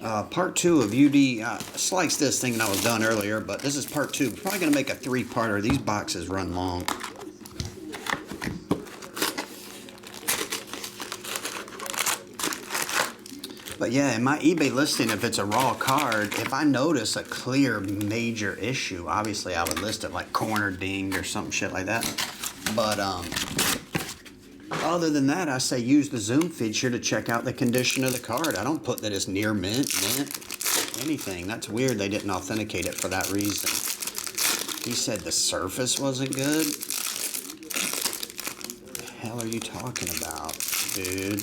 Part two of UD. Sliced this thing that I was done earlier, but this is part two. Probably going to make a three-parter. These boxes run long. But yeah, in my eBay listing, if it's a raw card, if I notice a clear major issue, obviously I would list it like corner dinged or some shit like that. But other than that, I say use the zoom feature to check out the condition of the card. I don't put that it's near mint, anything. That's weird they didn't authenticate it for that reason. He said the surface wasn't good. What the hell are you talking about, dude?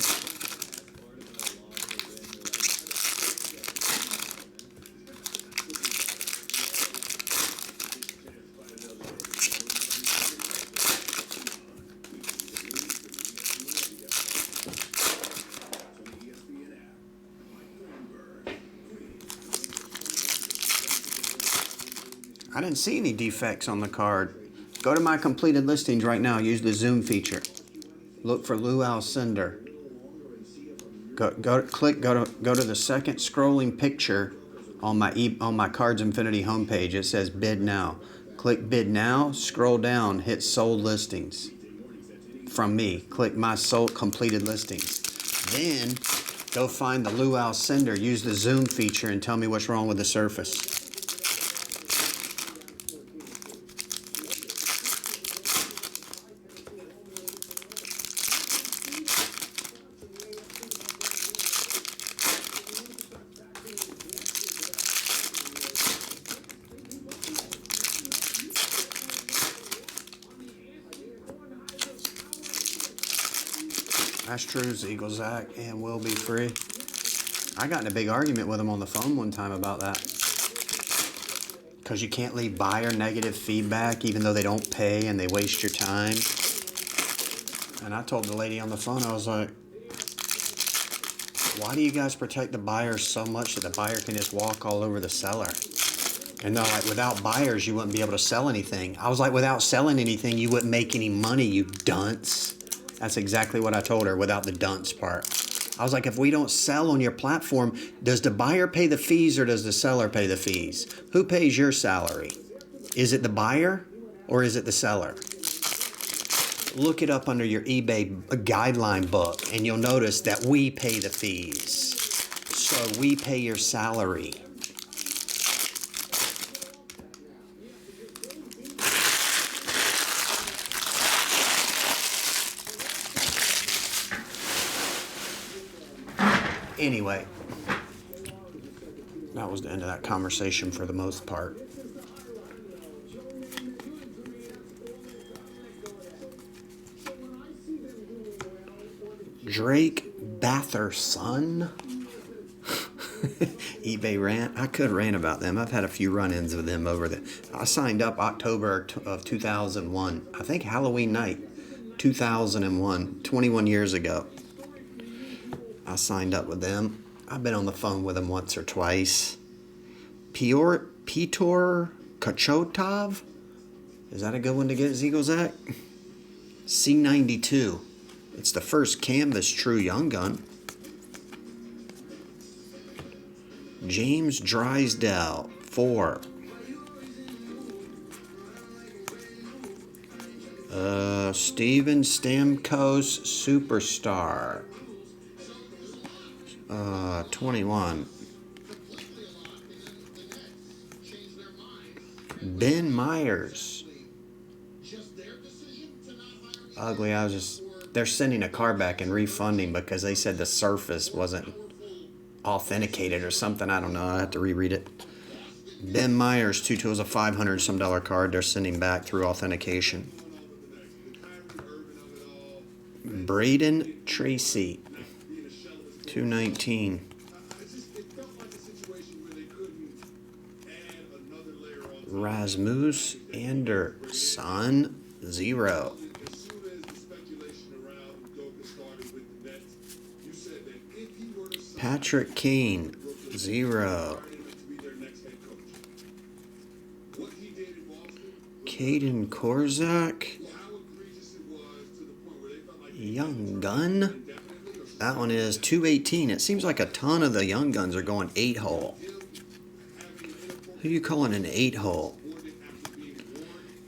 I didn't see any defects on the card. Go to my completed listings right now. Use the zoom feature. Look for Luau Cinder. Go to the second scrolling picture on my Cards Infinity homepage. It says bid now. Click bid now. Scroll down. Hit sold listings. From me. Click my sold completed listings. Then go find the Luau Cinder. Use the zoom feature and tell me what's wrong with the surface. That's true, Zach, and will be free. I got in a big argument with him on the phone one time about that. Because you can't leave buyer negative feedback even though they don't pay and they waste your time. And I told the lady on the phone, I was like, why do you guys protect the buyers so much that the buyer can just walk all over the seller? And they're like, without buyers, you wouldn't be able to sell anything. I was like, without selling anything, you wouldn't make any money, you dunce. That's exactly what I told her without the dunce part. I was like, if we don't sell on your platform, does the buyer pay the fees or does the seller pay the fees? Who pays your salary? Is it the buyer or is it the seller? Look it up under your eBay guideline book and you'll notice that we pay the fees. So we pay your salary. Anyway, that was the end of that conversation for the most part. Drake Batherson. eBay rant. I could rant about them. I've had a few run-ins with them over the... I signed up October of 2001. I think Halloween night, 2001, 21 years ago. I signed up with them. I've been on the phone with them once or twice. Piotr Kochotov? Is that a good one to get, Zach? C92. It's the first canvas true young gun. James Drysdale, 4. Steven Stamkos, Superstar. 21. Ben Myers. Ugly. They're sending a car back and refunding because they said the surface wasn't authenticated or something. I don't know. I have to reread it. Ben Myers, 2 tools, a $500 some card. They're sending back through authentication. Braden Tracy, 219. Rasmus Anderson, 0. Patrick Kane, 0. Caden Korzak, Young Gun, That one is 218. It seems like a ton of the young guns are going 8-hole. Who you calling an 8-hole?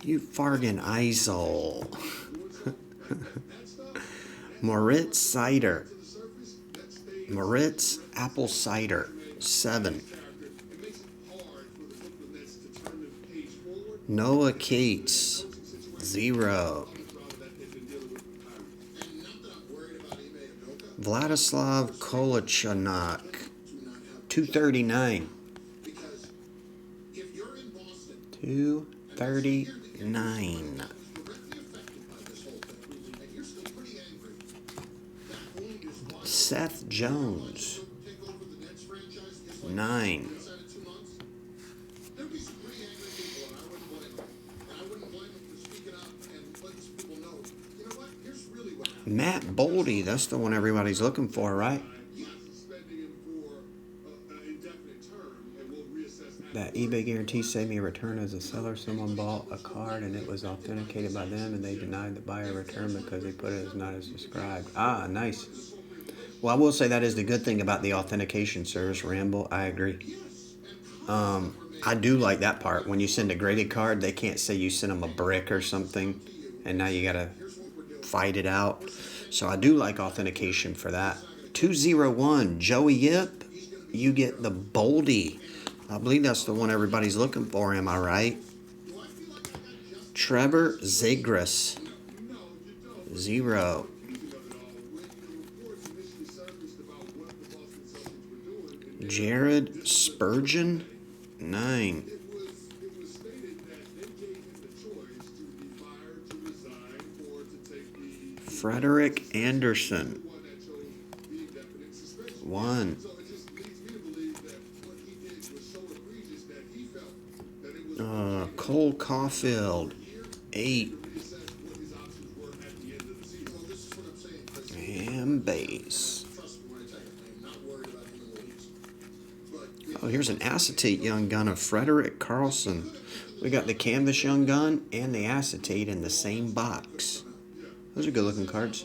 You Fargan Isol. Moritz Cider. Moritz Apple Cider. 7. Noah Cates. 0. Vladislav Kolachanok. 239. 239. Seth Jones. 9. Matt Boldy, that's the one everybody's looking for, right? That eBay guarantee saved me a return as a seller. Someone bought a card and it was authenticated by them and they denied the buyer return because they put it as not as described. Ah, nice. Well, I will say that is the good thing about the authentication service, Ramble. I agree. I do like that part. When you send a graded card, they can't say you sent them a brick or something and now you got to fight it out. So I do like authentication for that. 201, Joey Yip, you get the Boldy. I believe that's the one everybody's looking for, am I right? Trevor Zagras, 0. Jared Spurgeon, 9. Frederick Anderson, 1. Cole Caulfield, 8. And base. Oh, here's an acetate young gun of Frederick Carlson. We got the canvas young gun and the acetate in the same box. Those are good looking cards.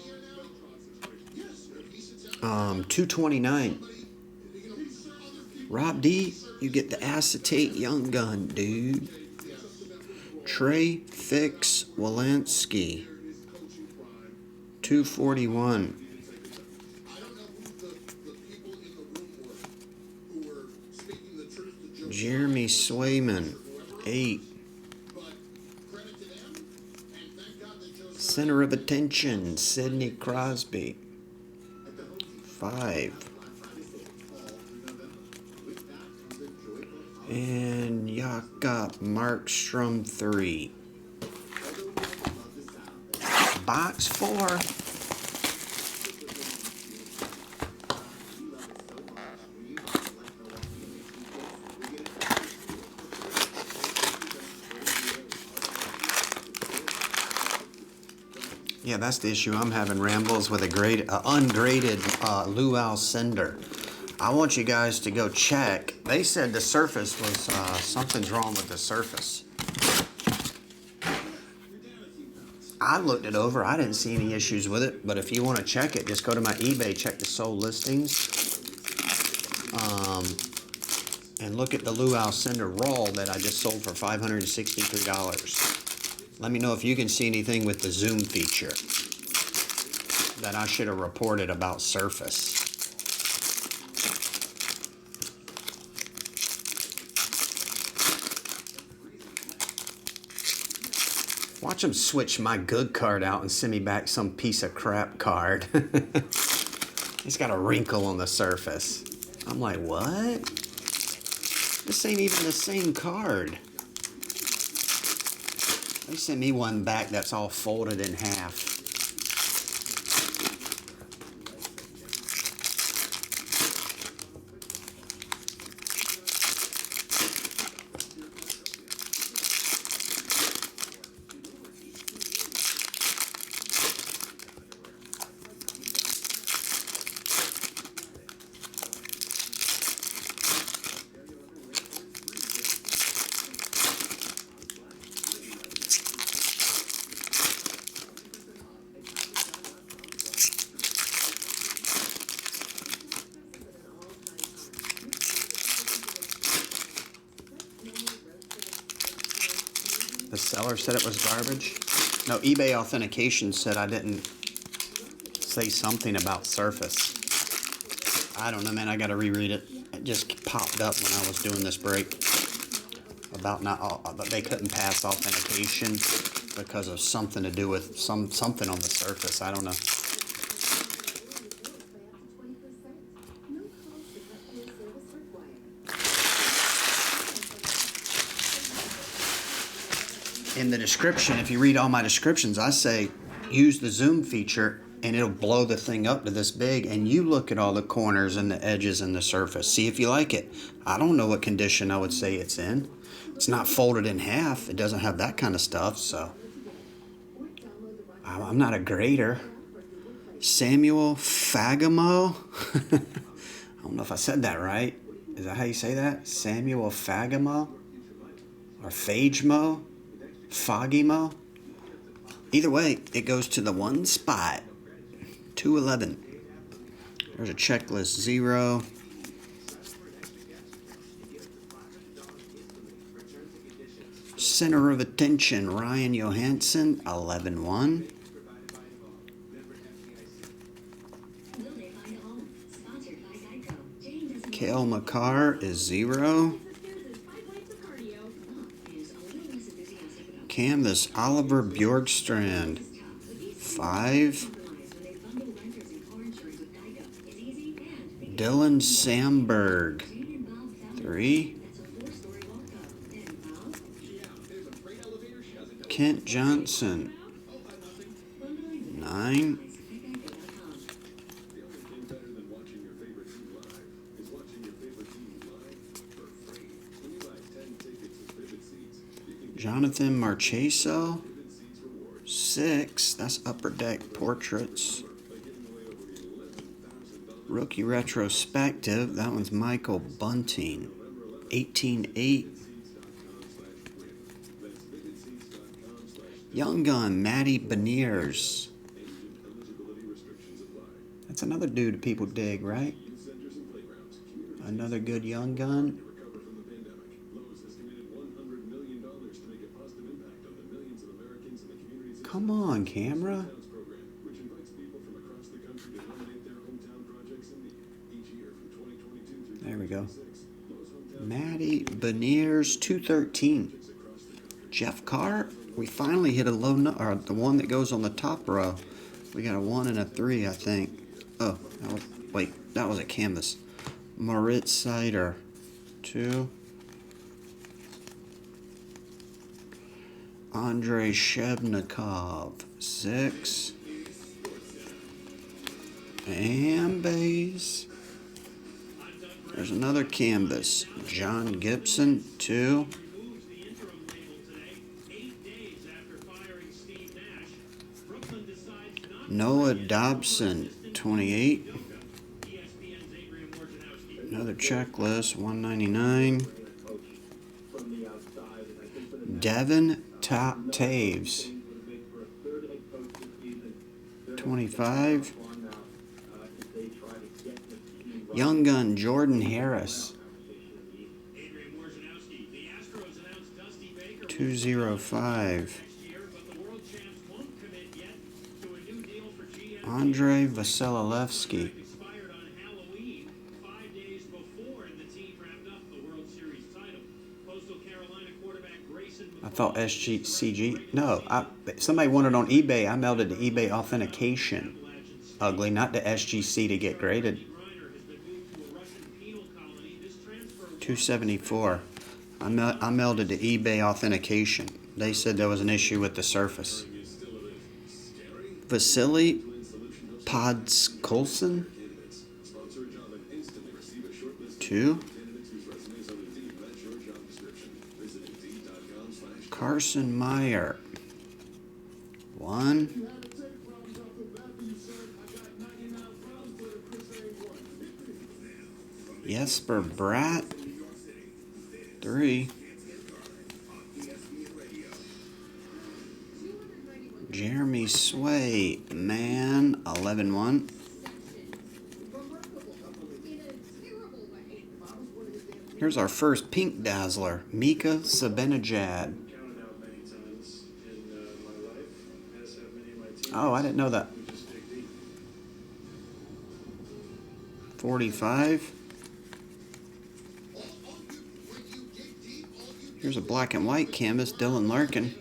229. Rob D, you get the acetate young gun, dude. Trey Fix Walensky, 241. Jeremy Swayman, 8. Center of attention, Sidney Crosby, 5. And Jakob Markstrom, 3. Box 4. Yeah, that's the issue I'm having, Rambles, with a ungraded Luau Cinder. I want you guys to go check. They said the surface was, something's wrong with the surface. I looked it over. I didn't see any issues with it. But if you want to check it, just go to my eBay, check the sold listings. And look at the Luau Cinder Raw that I just sold for $563. Let me know if you can see anything with the zoom feature that I should have reported about surface. Watch them switch my good card out and send me back some piece of crap card. It's got a wrinkle on the surface. I'm like, what? This ain't even the same card. They sent me one back that's all folded in half. The seller said it was garbage? No, eBay authentication said I didn't say something about Surface. I don't know, man. I got to reread it. It just popped up when I was doing this break about that they couldn't pass authentication because of something to do with something on the Surface. I don't know. In the description, if you read all my descriptions, I say use the zoom feature and it'll blow the thing up to this big, and you look at all the corners and the edges and the surface. See if you like it. I don't know what condition I would say it's in. It's not folded in half. It doesn't have that kind of stuff, so I'm not a grader. Samuel Fagamo? I don't know if I said that right. Is that how you say that? Samuel Fagamo? Or Fagemo? Foggymo? Either way, it goes to the one spot. 211. There's a checklist 0. Center of attention, Ryan Johansson, 11-1. Cale Makar is 0. Canvas, Oliver Bjorkstrand, 5. Dylan Samberg, 3. Kent Johnson, 9. Jonathan Marcheso, 6. That's Upper Deck Portraits. Rookie Retrospective. That one's Michael Bunting, 18-8. Young Gun, Matty Beniers. That's another dude people dig, right? Another good Young Gun. Come on, camera. There we go. Matty Beniers, 213. Jeff Carr. We finally hit a low or the one that goes on the top row. We got a 1 and a 3, I think. Oh, that was a canvas. Moritz Sider, 2. Andrei Shevnikov, 6. And base. There's another canvas. John Gibson, 2. Noah Dobson, 28. Another checklist, 199. Devin Taves, 25. Young Gun Jordan Harris, 205. Andrei Vasilevsky, I thought SGCG. No, somebody wanted on eBay. I mailed it to eBay authentication. Ugly, not to SGC to get graded. 274. I mailed it to eBay authentication. They said there was an issue with the Surface. Vasily Podskolson, 2. Carson Meyer, 1. Jesper Bratt, 3. Jeremy Sway, man, 11-1. Here's our first Pink Dazzler, Mika Zibanejad, Oh, I didn't know that. 45. Here's a black and white canvas, Dylan Larkin.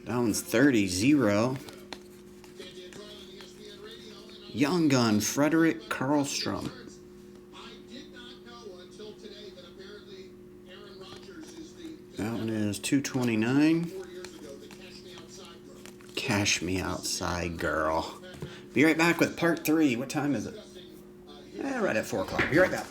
That one's 30, 0. Young Gun, Frederick Karlstrom. That one is 229. Cash Me Outside Girl. Be right back with part 3. What time is it? Right at 4 o'clock. Be right back.